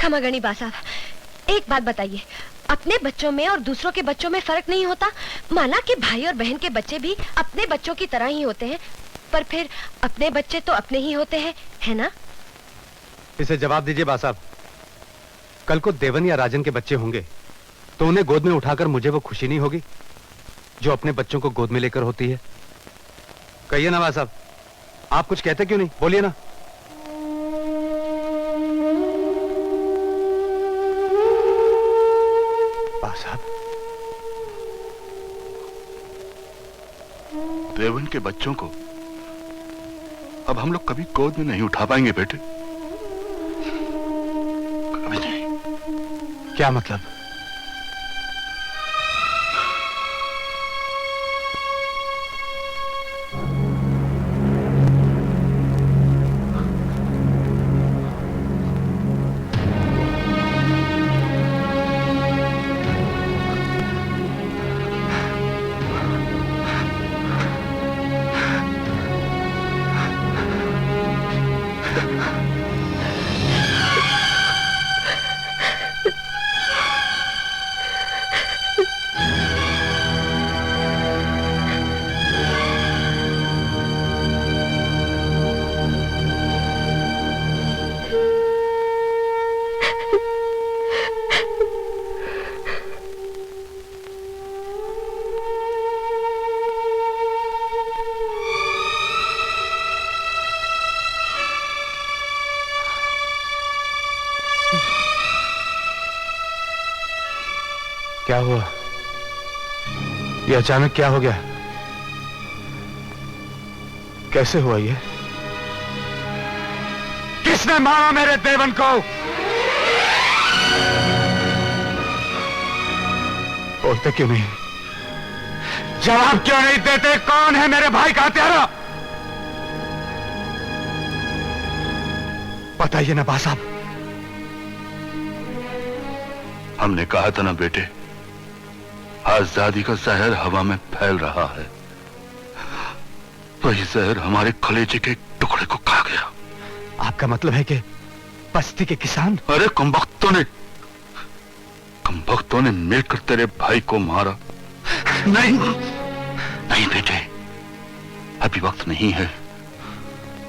खमागणी बा साहब, एक बात बताइए, अपने बच्चों में और दूसरों के बच्चों में फर्क नहीं होता? माना कि भाई और बहन के बच्चे भी अपने बच्चों की तरह ही होते हैं, पर फिर अपने बच्चे तो अपने ही होते हैं, है ना? इसे जवाब दीजिए बा साहब। कल को देवन या राजन के बच्चे होंगे तो उन्हें गोद में उठाकर मुझे वो खुशी नहीं होगी जो अपने बच्चों को गोद में लेकर होती है? कहिए ना बा साहब, आप कुछ कहते क्यों नहीं? बोलिए ना। बा साहब, देवन के बच्चों को अब हम लोग कभी गोद में नहीं उठा पाएंगे बेटे, कभी नहीं। क्या मतलब? क्या हुआ? ये अचानक क्या हो गया? कैसे हुआ ये? किसने मारा मेरे देवन को? बोलते क्यों नहीं? जवाब क्यों नहीं देते? कौन है मेरे भाई का हत्यारा? बताइए ना बा साहब। हमने कहा था ना बेटे, आजादी का जहर हवा में फैल रहा है, वही जहर हमारे कलेजे के टुकड़े को खा गया। आपका मतलब है कि बस्ती के किसान? अरे कमबख्तों ने मिलकर तेरे भाई को मारा। नहीं नहीं बेटे, अभी वक्त नहीं है।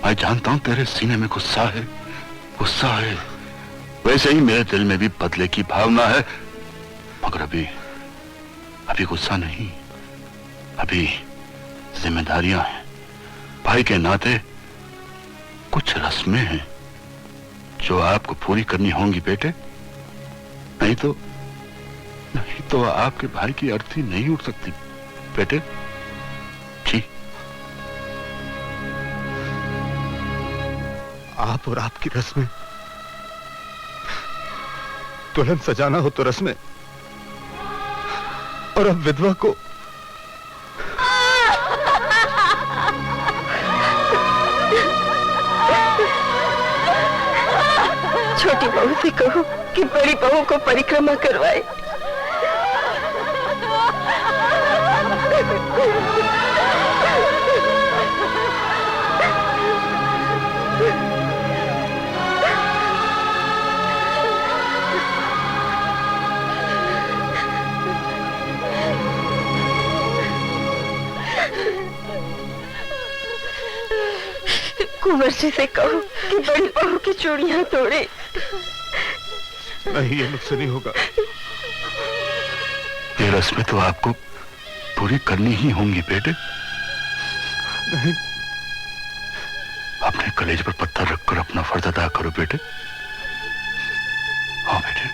मैं जानता हूं तेरे सीने में गुस्सा है, गुस्सा है। वैसे ही मेरे दिल में भी बदले की भावना है, मगर अभी गुस्सा नहीं, अभी जिम्मेदारियां हैं। भाई के नाते कुछ रस्में हैं जो आपको पूरी करनी होंगी बेटे, नहीं तो आपके भाई की अर्थी नहीं उठ सकती बेटे। जी, आप और आपकी रस्में, दुल्हन सजाना हो तो रस्में, और अब विधवा को छोटी बहू से कहो कि बड़ी बहू को परिक्रमा करवाए। कुंवर जी से कहो कि बड़ी बहू की चूड़ियां तोड़े। नहीं, ये मुझसे नहीं होगा। ये रस्में तो आपको पूरी करनी ही होंगी बेटे। नहीं, अपने कलेज पर पत्थर रखकर अपना फर्ज अदा करो बेटे। हाँ बेटे।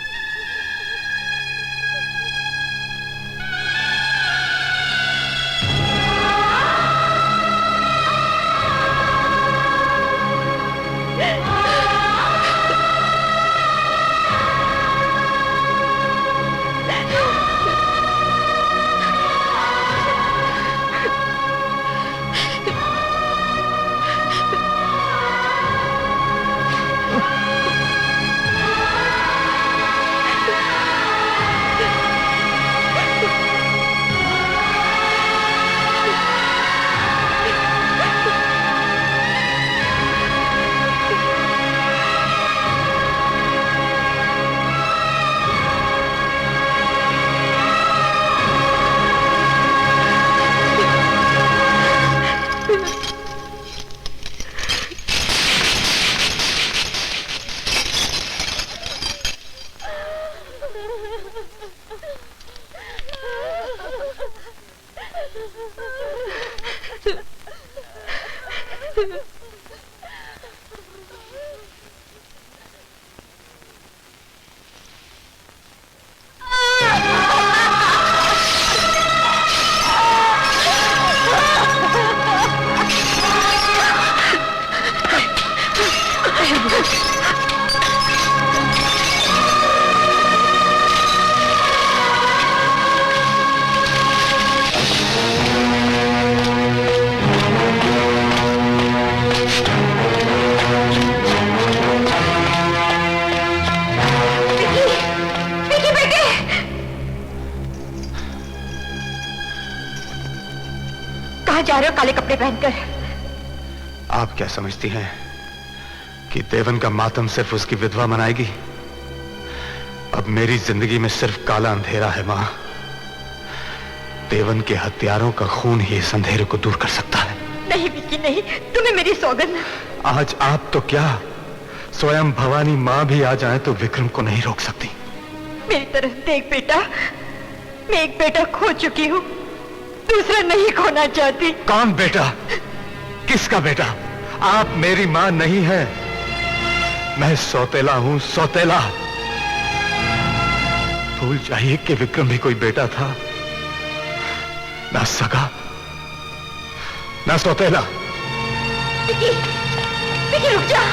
जा रहे हो काले कपड़े पहनकर? आप क्या समझती हैं कि देवन का मातम सिर्फ उसकी विधवा मनाएगी? अब मेरी जिंदगी में सिर्फ काला अंधेरा है मां। देवन के हत्यारों का खून ही इस अंधेरे को दूर कर सकता है। नहीं विक्की नहीं, तुम्हें मेरी सौगंध। आज आप तो क्या, स्वयं भवानी मां भी आ जाए तो विक्रम को नहीं रोक सकती। मेरी तरफ देख बेटा, मैं एक बेटा खो चुकी हूँ, दूसरा नहीं खोना चाहती। कौन बेटा? किसका बेटा? आप मेरी मां नहीं है, मैं सौतेला हूं, सौतेला। भूल जाइए कि विक्रम भी कोई बेटा था, ना सगा ना सौतेला। विक्की, विक्की रुक जा।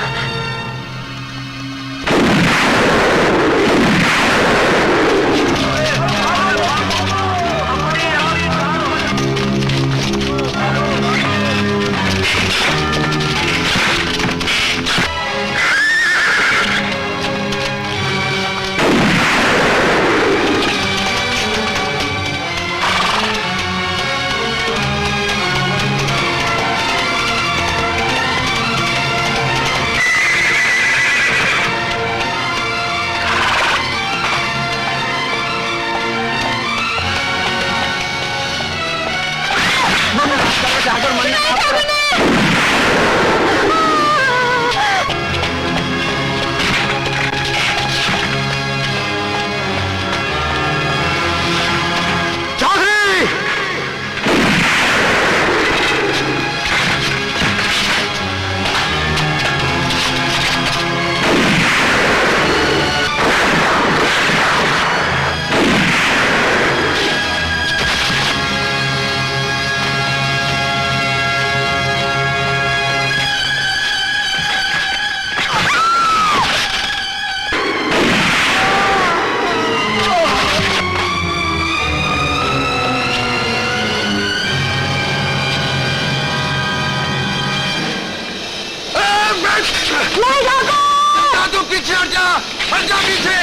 पीछे हट जा पीछे।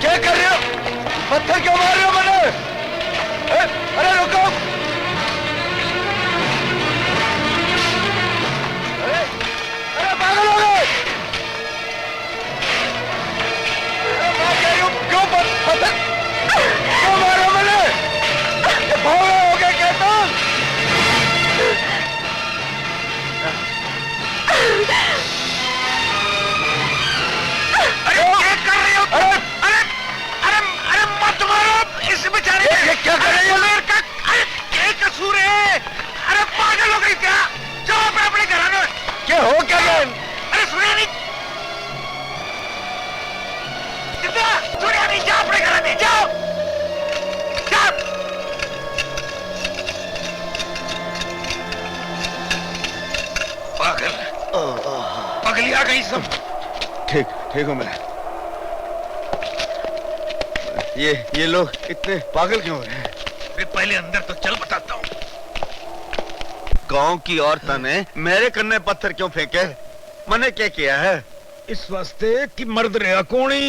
क्या कर रहे हो? पत्थर क्यों मार रहे हो मुझे? अरे रुको! अरे पागल हो गए? मैं कह रही हूँ क्यों पत्थर क्यों मार रहे हो मुझे? भौरे हो गए क्या तुम? अरे क्या कर रही हो? अरे मत मारो इस बेचारे को। क्या कर रही हो? अरे क्या कसूर है? अरे पागल हो गई क्या? जाओ अपने घर में। क्या हो क्या गया? अरे सुनिया नहीं, सुनिया नहीं, जाओ अपने घर में, जाओ जाओ। पागल पगली आ गई सब। ठीक हूं मैं। ये लोग इतने पागल क्यों हो रहे हैं? मैं पहले अंदर तो चल बताता हूँ। गांव की औरतों ने मेरे कन्ने पत्थर क्यों फेंके? मैंने क्या किया है? इस वास्ते कि मर्द रहा कोनी।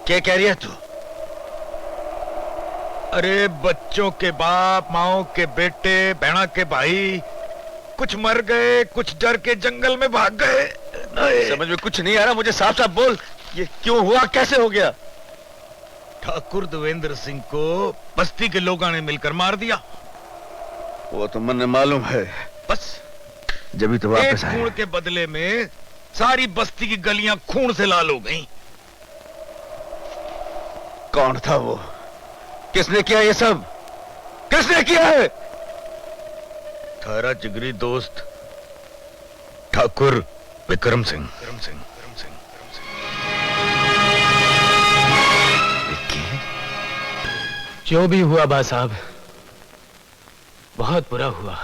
क्या कह रही है तू? अरे बच्चों के बाप, माओ के बेटे, बहना के भाई, कुछ मर गए, कुछ डर के जंगल में भाग गए। समझ में कुछ नहीं आ रहा, मुझे साफ साफ बोल, ये क्यों हुआ, कैसे हो गया? ठाकुर देवेंद्र सिंह को बस्ती के लोगों ने मिलकर मार दिया। वो तो मुझे मालूम है, बस जब तो वापस एक आया। खून के बदले में सारी बस्ती की गलियां खून से लाल हो गईं। कौन था वो? किसने किया ये सब? किसने किया है? थारा जिगरी दोस्त ठाकुर विक्रम सिंह। जो भी हुआ बा साहब, बहुत बुरा हुआ।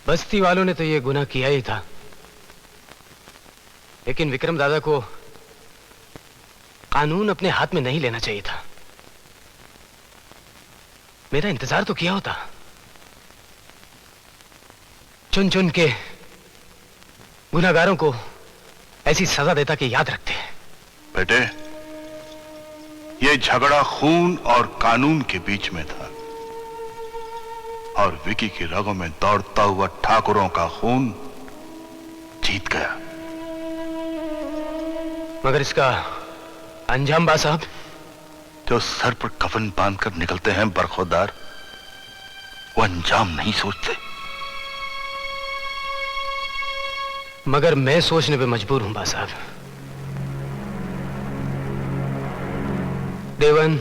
बस्ती वालों ने तो ये गुनाह किया ही था, लेकिन विक्रम दादा को कानून अपने हाथ में नहीं लेना चाहिए था। मेरा इंतजार तो किया होता। चुन चुन के गुनाहगारों को ऐसी सजा देता कि याद रखते हैं। बेटे, ये झगड़ा खून और कानून के बीच में था, और विकी की रगों में दौड़ता हुआ ठाकुरों का खून जीत गया। मगर इसका अंजाम बा साहब? जो सर पर कफन बांधकर निकलते हैं बरखुरदार, वो अंजाम नहीं सोचते। मगर मैं सोचने पे मजबूर हूं बा साहब। देवन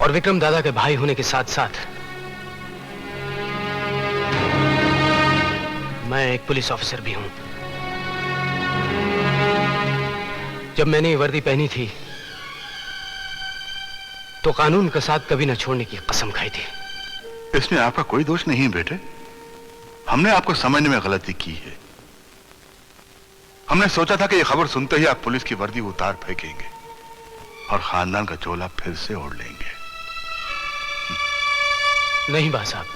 और विक्रम दादा के भाई होने के साथ साथ मैं एक पुलिस ऑफिसर भी हूं। जब मैंने ये वर्दी पहनी थी तो कानून का साथ कभी न छोड़ने की कसम खाई थी। इसमें आपका कोई दोष नहीं है बेटे। हमने आपको समझने में गलती की है। हमने सोचा था कि यह खबर सुनते ही आप पुलिस की वर्दी उतार फेंकेंगे और खानदान का चोला फिर से ओढ़ लेंगे। नहीं बा साहब,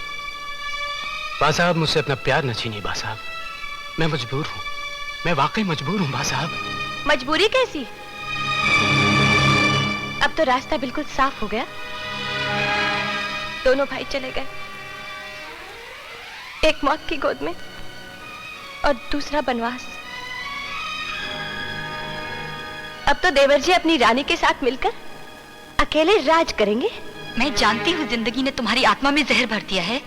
बा साहब मुझसे अपना प्यार न छीनिए बा साहब। मैं मजबूर हूं, मैं वाकई मजबूर हूं बा साहब। मजबूरी कैसी? अब तो रास्ता बिल्कुल साफ हो गया। दोनों भाई चले गए, एक मौत की गोद में और दूसरा बनवास। अब तो देवर जी अपनी रानी के साथ मिलकर अकेले राज करेंगे। मैं जानती हूँ जिंदगी ने तुम्हारी आत्मा में जहर भर दिया है,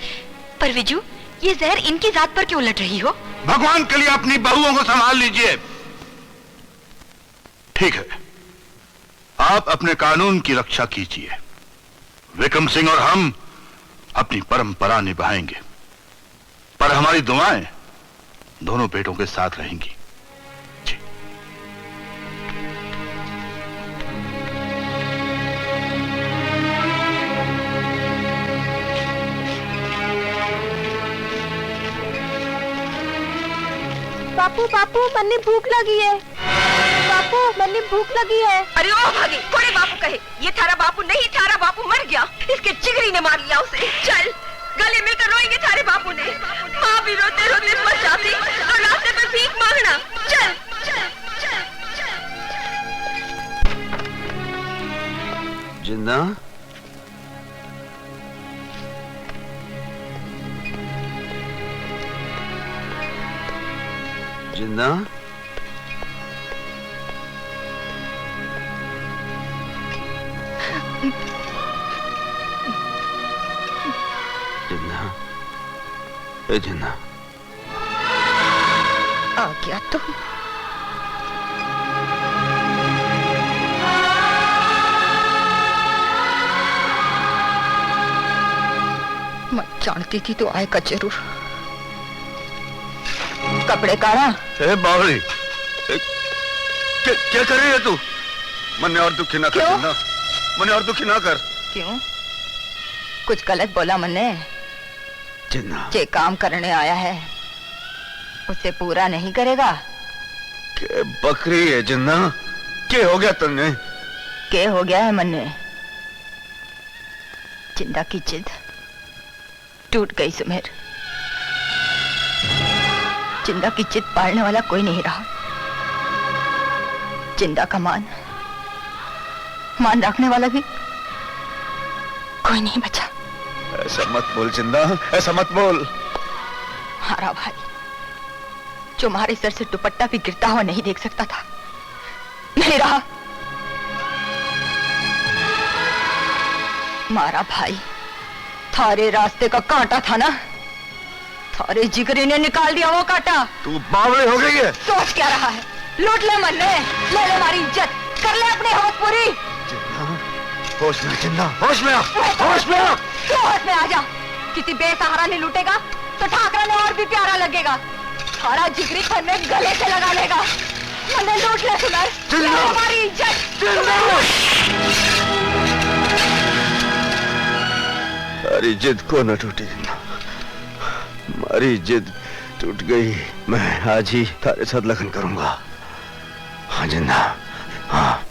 पर विजू, ये जहर इनकी जात पर क्यों उलट रही हो? भगवान के लिए अपनी बहुओं को संभाल लीजिए। ठीक है, आप अपने कानून की रक्षा कीजिए। विक्रम सिंह और हम अपनी परंपरा निभाएंगे, पर हमारी दुआएं दोनों बेटों के साथ रहेंगी। जी। बापू बापू मन्ने भूख लगी है। बापू मन्ने भूख लगी है। अरे ओ भागी, कोड़े बापू कहे, ये थारा बापू नहीं, थारा बापू मर गया। इसके जिगरी ने मार लिया उसे। चल, गले मिलकर रोएंगे थारे बापू ने। माँ भी रोते रोते मर जाती और रास्ते पर भीख मांगना। चल चल चल चल। जिन्ना, जिन्ना, जिन्ना, ए जिन्ना, आ गया तुम। मैं जानती थी तो आएगा जरूर। कपड़े काढ़ा। ए बावली, क्या कर रही है तू? मन्ने और दुखी ना कर जिन्ना, मन्ने और दुखी ना कर। क्यों? कुछ गलत बोला मन्ने? जिन्ना, जे काम करने आया है उसे पूरा नहीं करेगा? के बकरी है जिन्ना, के हो गया तुमने? के हो गया है मन्ने? जिंदा की जिद टूट गई सुमेर। जिंदा की जिद पालने वाला कोई नहीं रहा। जिंदा का मान रखने वाला भी कोई नहीं बचा। ऐसा मत बोल जिंदा, ऐसा मत बोल। हारा भाई जो हमारे सर से दुपट्टा भी गिरता हुआ नहीं देख सकता था, नहीं रहा। मारा भाई थारे रास्ते का कांटा था ना, थारे जिगरे ने निकाल दिया वो कांटा। तू बावली हो गई है। सोच क्या रहा है? लूट ले मन्ने, ले ले हमारी इज्जत, कर ले अपनी हवस पूरी। होश में जिन्ना, होश में आ, होश में आ। तू होश में आ जा। किसी बेसहारा ने लूटेगा तो ठाकरा ने और भी प्यारा लगेगा। सारा जिगरी घर में गले से लगा लेगा। मैंने लूट ले सुनर, ये हमारी इज्जत। हमारी जिद को न टूटी जिन्ना, हमारी जिद टूट गई। मैं आज ही तारे साथ लगन करूंगा। हाँ जिन्ना, हाँ।